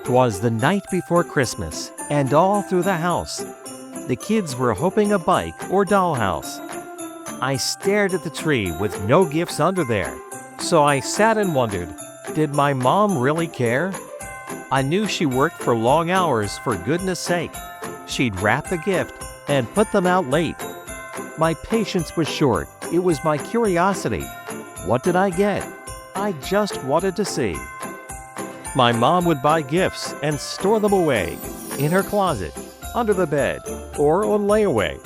'Twas the night before Christmas, and all through the house, the kids were hoping a bike or dollhouse. I stared at the tree with no gifts under there, so I sat and wondered, did my mom really care? I knew she worked for long hours for goodness sake. She'd wrap the gift and put them out late. My patience was short. It was my curiosity. What did I get? I just wanted to see. My mom would buy gifts and store them away, in her closet, under the bed, or on layaway.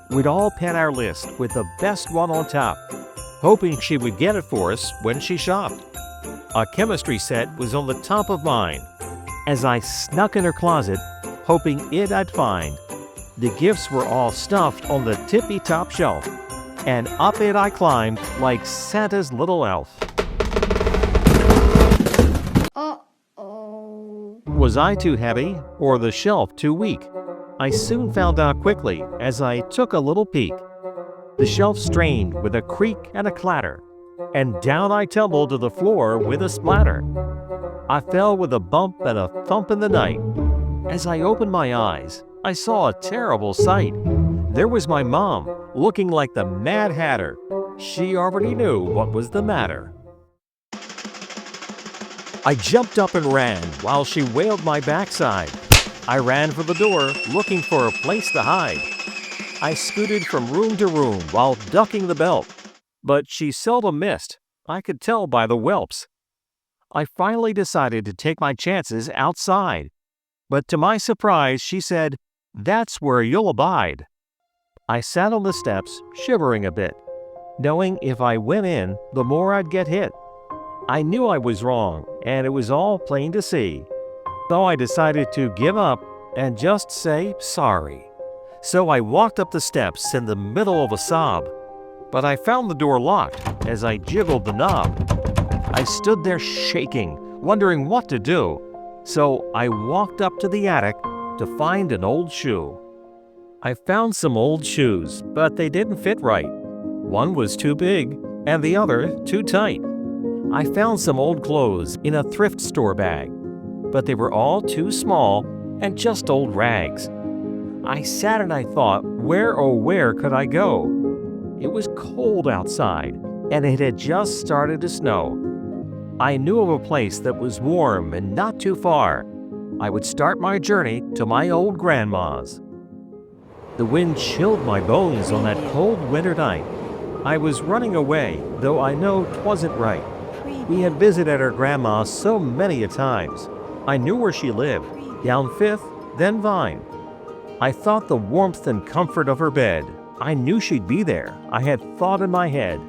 We'd all pen our list with the best one on top, hoping she would get it for us when she shopped. A chemistry set was on the top of mine. As I snuck in her closet, hoping I'd find, the gifts were all stuffed on the tippy-top shelf, and up it I climbed like Santa's little elf. Was I too heavy or the shelf too weak? I soon found out quickly as I took a little peek. The shelf strained with a creak and a clatter, and down I tumbled to the floor with a splatter. I fell with a bump and a thump in the night. As I opened my eyes, I saw a terrible sight. There was my mom, looking like the Mad Hatter. She already knew what was the matter. I jumped up and ran while she wailed my backside. I ran for the door, looking for a place to hide. I scooted from room to room while ducking the belt, but she seldom missed. I could tell by the whelps. I finally decided to take my chances outside, but to my surprise, she said, "That's where you'll abide." I sat on the steps, shivering a bit, knowing if I went in, the more I'd get hit. I knew I was wrong, and it was all plain to see. So I decided to give up and just say sorry. So I walked up the steps in the middle of a sob, but I found the door locked as I jiggled the knob. I stood there shaking, wondering what to do. So I walked up to the attic to find an old shoe. I found some old shoes, but they didn't fit right. One was too big and the other too tight. I found some old clothes in a thrift store bag, but they were all too small and just old rags. I sat and I thought, where oh where could I go? It was cold outside, and it had just started to snow. I knew of a place that was warm and not too far. I would start my journey to my old grandma's. The wind chilled my bones on that cold winter night. I was running away, though I know 'twasn't right. We had visited her grandma so many a times. I knew where she lived, down 5th, then Vine. I thought the warmth and comfort of her bed. I knew she'd be there. I had thought in my head.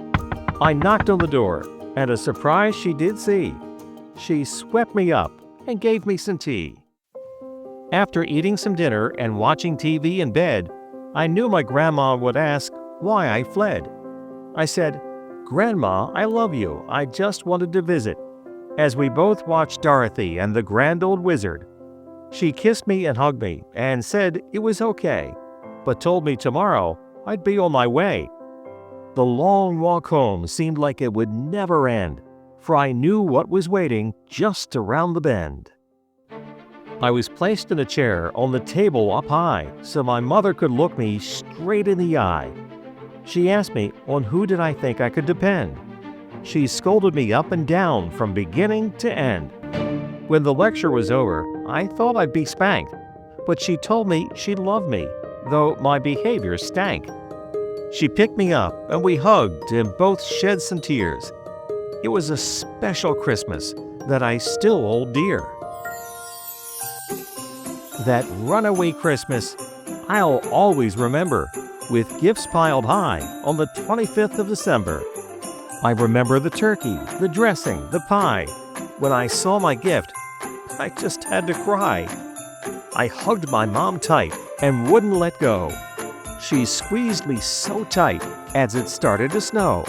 I knocked on the door, and a surprise she did see. She swept me up and gave me some tea. After eating some dinner and watching TV in bed, I knew my grandma would ask why I fled. I said, "Grandma, I love you. I just wanted to visit," as we both watched Dorothy and the Grand Old Wizard. She kissed me and hugged me and said it was okay, but told me tomorrow I'd be on my way. The long walk home seemed like it would never end, for I knew what was waiting just around the bend. I was placed in a chair on the table up high so my mother could look me straight in the eye. She asked me on who did I think I could depend. She scolded me up and down from beginning to end. When the lecture was over, I thought I'd be spanked, but she told me she loved me, though my behavior stank. She picked me up and we hugged and both shed some tears. It was a special Christmas that I still hold dear. That runaway Christmas I'll always remember, with gifts piled high on the 25th of December. I remember the turkey, the dressing, the pie. When I saw my gift, I just had to cry. I hugged my mom tight and wouldn't let go. She squeezed me so tight as it started to snow.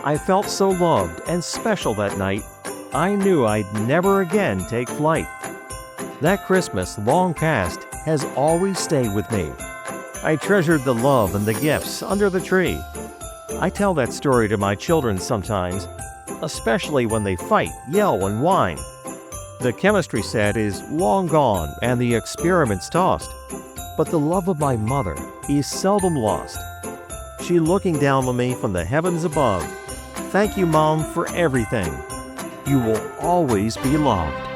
I felt so loved and special that night. I knew I'd never again take flight. That Christmas, long past, has always stayed with me. I treasured the love and the gifts under the tree. I tell that story to my children sometimes, especially when they fight, yell, and whine. The chemistry set is long gone and the experiments tossed, but the love of my mother is seldom lost. She looking down on me from the heavens above. Thank you, Mom, for everything. You will always be loved.